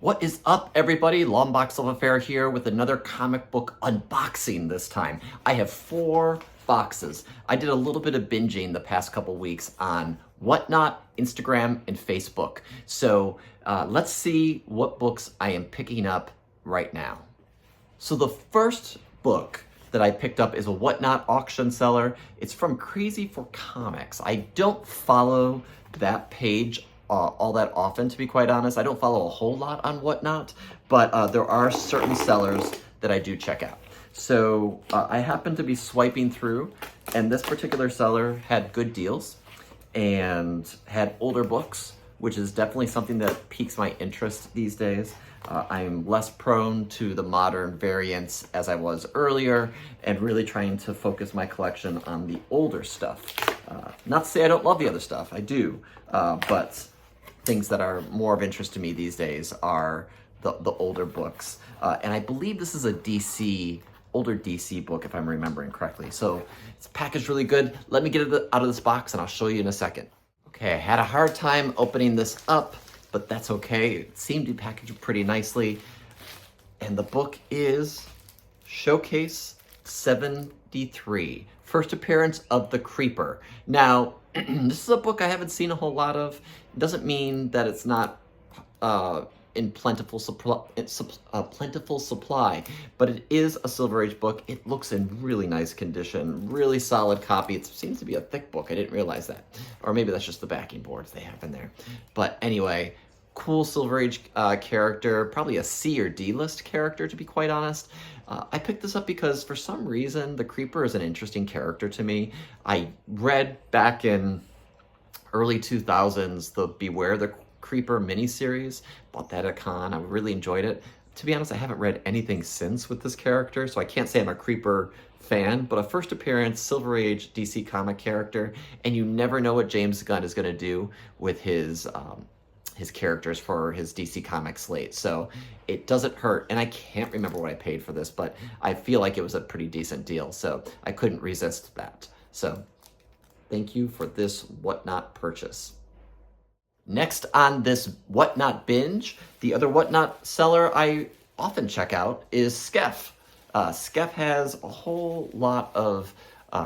What is up, everybody? Longbox Love Affair here with another comic book unboxing this time. I have 4 boxes. I did a little bit of binging the past couple weeks on Whatnot, Instagram, and Facebook. So let's see what books I am picking up right now. So the first book that I picked up is a Whatnot auction seller. It's from Crazy for Comics. I don't follow that page all that often, to be quite honest. I don't follow a whole lot on Whatnot, but there are certain sellers that I do check out. So I happened to be swiping through, and this particular seller had good deals and had older books, which is definitely something that piques my interest these days. I'm less prone to the modern variants as I was earlier, and really trying to focus my collection on the older stuff. Not to say I don't love the other stuff, I do, but things that are more of interest to me these days are the older books. And I believe this is a older DC book, if I'm remembering correctly. So it's packaged really good. Let me get it out of this box and I'll show you in a second. Okay, I had a hard time opening this up, but that's okay. It seemed to be packaged pretty nicely. And the book is Showcase 73, First Appearance of the Creeper. Now, this is a book I haven't seen a whole lot of. It doesn't mean that it's not in plentiful supply, but it is a Silver Age book. It looks in really nice condition, really solid copy. It seems to be a thick book. I didn't realize that. Or maybe that's just the backing boards they have in there. But anyway, cool Silver Age character, probably a C or D list character, to be quite honest. I picked this up because for some reason the Creeper is an interesting character to me. I read back in early 2000s the Beware the Creeper miniseries, bought that at con. I really enjoyed it. To be honest, I haven't read anything since with this character, so I can't say I'm a Creeper fan, but a first appearance Silver Age DC comic character, and you never know what James Gunn is going to do with his characters for his DC Comics slate. So it doesn't hurt, and I can't remember what I paid for this, but I feel like it was a pretty decent deal, so I couldn't resist that. So thank you for this Whatnot purchase. Next on this Whatnot binge, the other Whatnot seller I often check out is Skeff. Skeff has a whole lot of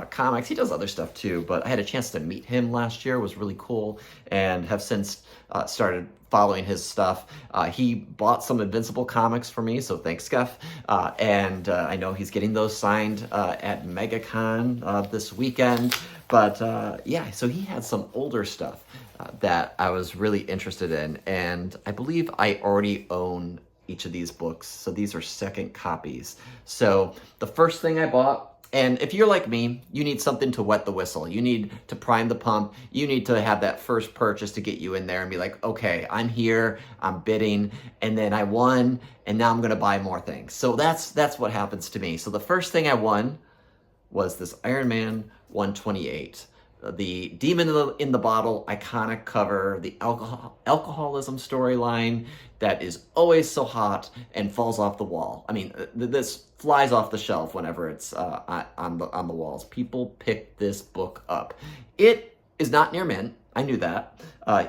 comics. He does other stuff too, but I had a chance to meet him last year. It was really cool, and have since started following his stuff. He bought some Invincible comics for me, so thanks, Skeff. And I know he's getting those signed at MegaCon this weekend. But yeah, so he had some older stuff that I was really interested in, and I believe I already own each of these books, so these are second copies. So the first thing I bought, and if you're like me, you need something to wet the whistle. You need to prime the pump. You need to have that first purchase to get you in there and be like, okay, I'm here, I'm bidding, and then I won, and now I'm gonna buy more things. So that's what happens to me. So the first thing I won was this Iron Man 128. The Demon in the Bottle iconic cover, the alcoholism storyline that is always so hot and falls off the wall. I mean, this flies off the shelf whenever it's on the walls. People pick this book up. It is not near mint. I knew that.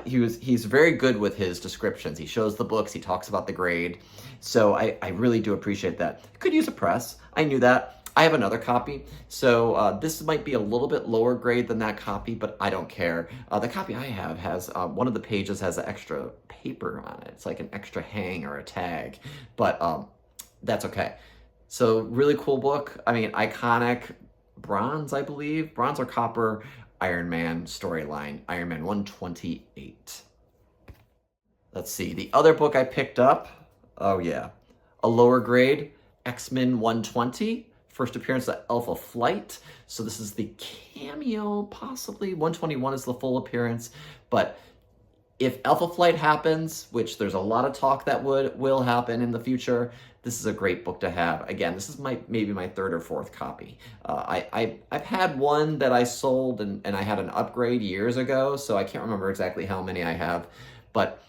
He's very good with his descriptions. He shows the books. He talks about the grade. So I really do appreciate that. Could use a press. I knew that. I have another copy, so this might be a little bit lower grade than that copy, but I don't care. The copy I have has, one of the pages has an extra paper on it. It's like an extra hang or a tag, but that's okay. So really cool book. I mean, iconic bronze, I believe. Bronze or copper Iron Man storyline, Iron Man 128. Let's see, the other book I picked up, oh yeah, a lower grade, XMen 120. First appearance of Alpha Flight. So this is the cameo, possibly. 121 is the full appearance. But if Alpha Flight happens, which there's a lot of talk that will happen in the future, this is a great book to have. Again, this is maybe my 3rd or 4th copy. I've had one that I sold and I had an upgrade years ago, so I can't remember exactly how many I have. But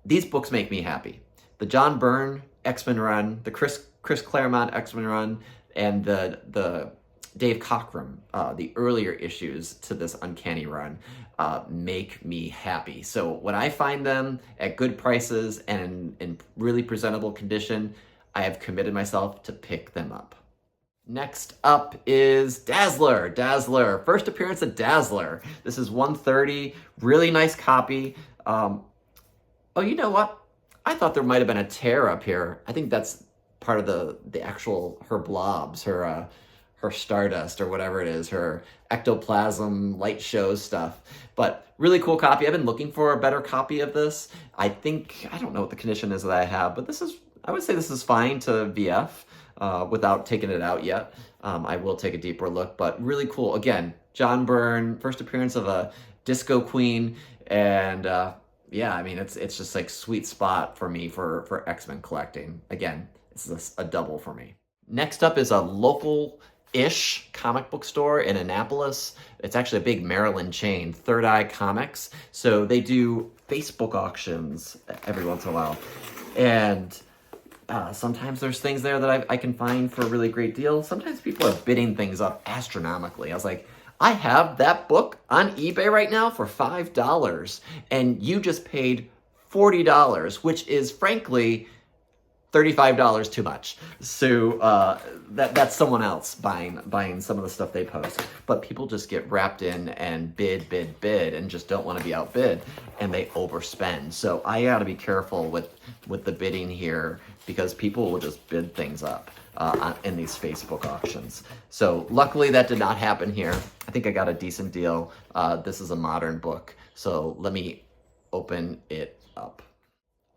these books make me happy. The John Byrne X-Men run, the Chris Claremont X-Men run, and the Dave Cockrum, the earlier issues to this Uncanny run. make me happy. So when I find them at good prices and in really presentable condition, I have committed myself to pick them up. Next up is Dazzler. Dazzler, first appearance of Dazzler. This is 130, really nice copy. Oh, you know what? I thought there might have been a tear up here. I think that's part of the actual, her blobs, her stardust or whatever it is, her ectoplasm light show stuff. But really cool copy. I've been looking for a better copy of this. I don't know what the condition is that I have, but I would say this is fine to VF without taking it out yet. I will take a deeper look, but really cool. Again, John Byrne, first appearance of a disco queen, and yeah, I mean, it's just like sweet spot for me for X-Men collecting. Again, this is a double for me. Next up is a local-ish comic book store in Annapolis. It's actually a big Maryland chain, Third Eye Comics. So they do Facebook auctions every once in a while. And sometimes there's things there that I can find for a really great deal. Sometimes people are bidding things up astronomically. I was like, I have that book on eBay right now for $5, and you just paid $40, which is frankly $35 too much. So that's someone else buying some of the stuff they post. But people just get wrapped in and bid, and just don't want to be outbid, and they overspend. So I got to be careful with the bidding here, because people will just bid things up in these Facebook auctions. So luckily that did not happen here. I think I got a decent deal. This is a modern book, so let me open it up.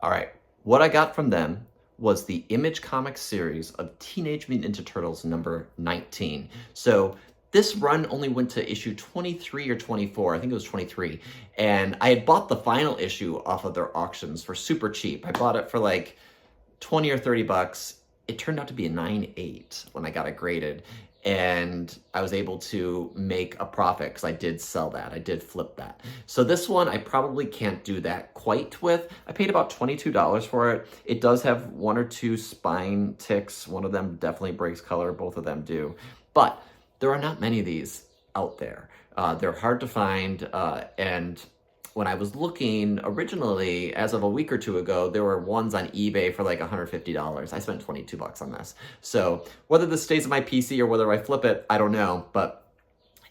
All right, what I got from them was the Image Comics series of Teenage Mutant Ninja Turtles number 19. So this run only went to issue 23 or 24. I think it was 23. And I had bought the final issue off of their auctions for super cheap. I bought it for like 20 or 30 bucks. It turned out to be a 9.8 when I got it graded. And I was able to make a profit because I did sell that. I did flip that. So this one, I probably can't do that quite with. I paid about $22 for it. It does have one or two spine ticks. One of them definitely breaks color. Both of them do. But there are not many of these out there. They're hard to find. And when I was looking originally, as of a week or two ago, there were ones on eBay for like $150. I spent 22 bucks on this. So whether this stays in my PC or whether I flip it, I don't know, but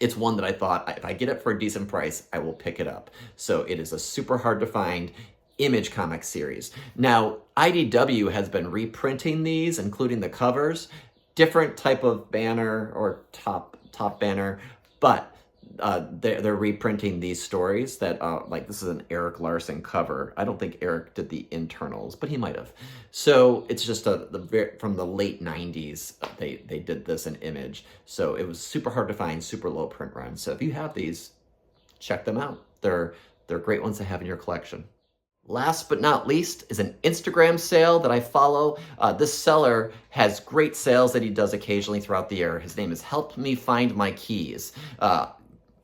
it's one that I thought if I get it for a decent price, I will pick it up. So it is a super hard to find Image Comics series. Now, IDW has been reprinting these, including the covers, different type of banner or top banner, but they're reprinting these stories that like this is an Eric Larson cover. I don't think Eric did the internals, but he might have. So it's just from the late 90s they did this in Image. So it was super hard to find, super low print run. So if you have these, check them out. They're great ones to have in your collection. Last but not least is an Instagram sale that I follow. This seller has great sales that he does occasionally throughout the year. His name is Help Me Find My Keys.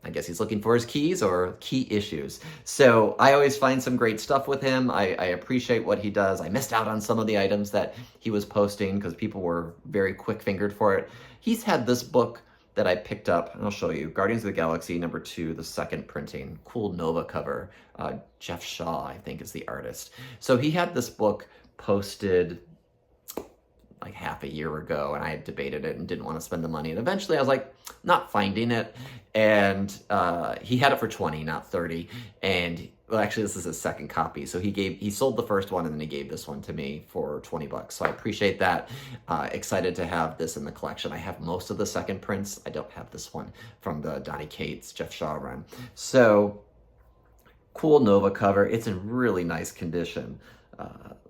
I guess he's looking for his keys or key issues. So I always find some great stuff with him. I appreciate what he does. I missed out on some of the items that he was posting because people were very quick-fingered for it. He's had this book that I picked up, and I'll show you. Guardians of the Galaxy #2, the second printing. Cool Nova cover. Jeff Shaw, I think, is the artist. So he had this book posted like half a year ago, and I had debated it and didn't want to spend the money. And eventually I was like, not finding it. And he had it for 20, not 30. And well, actually this is his second copy. So he sold the first one and then he gave this one to me for 20 bucks. So I appreciate that. Excited to have this in the collection. I have most of the second prints. I don't have this one from the Donny Cates, Jeff Shaw run. So cool Nova cover. It's in really nice condition.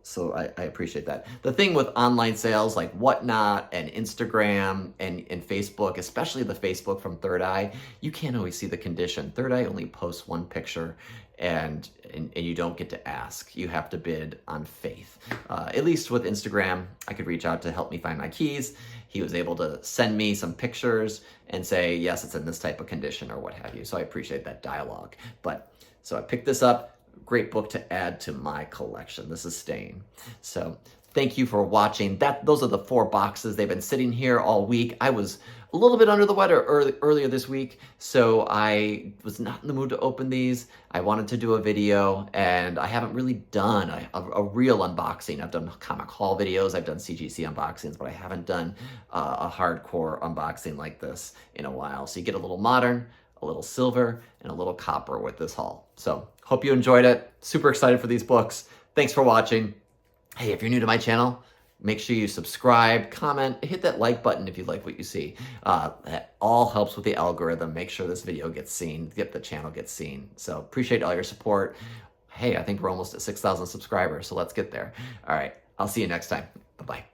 So I appreciate that. The thing with online sales like Whatnot and Instagram and Facebook, especially the Facebook from Third Eye, you can't always see the condition. Third Eye only posts one picture and you don't get to ask. You have to bid on faith. At least with Instagram, I could reach out to Help Me Find My Keys. He was able to send me some pictures and say, yes, it's in this type of condition or what have you. So I appreciate that dialogue. So I picked this up. Great book to add to my collection. This is staying. So Thank you for watching. Those are the 4 boxes. They've been sitting here all week. I was a little bit under the weather earlier this week, so I was not in the mood to open these. I wanted to do a video, and I haven't really done a real unboxing. I've done comic haul videos, I've done CGC unboxings, but I haven't done a hardcore unboxing like this in a while. So you get a little modern, a little silver, and a little copper with this haul. So hope you enjoyed it. Super excited for these books. Thanks for watching. Hey, if you're new to my channel, make sure you subscribe, comment, hit that like button if you like what you see. That all helps with the algorithm. Make sure this video gets seen, the channel gets seen. So appreciate all your support. Hey, I think we're almost at 6,000 subscribers, so let's get there. All right, I'll see you next time. Bye-bye.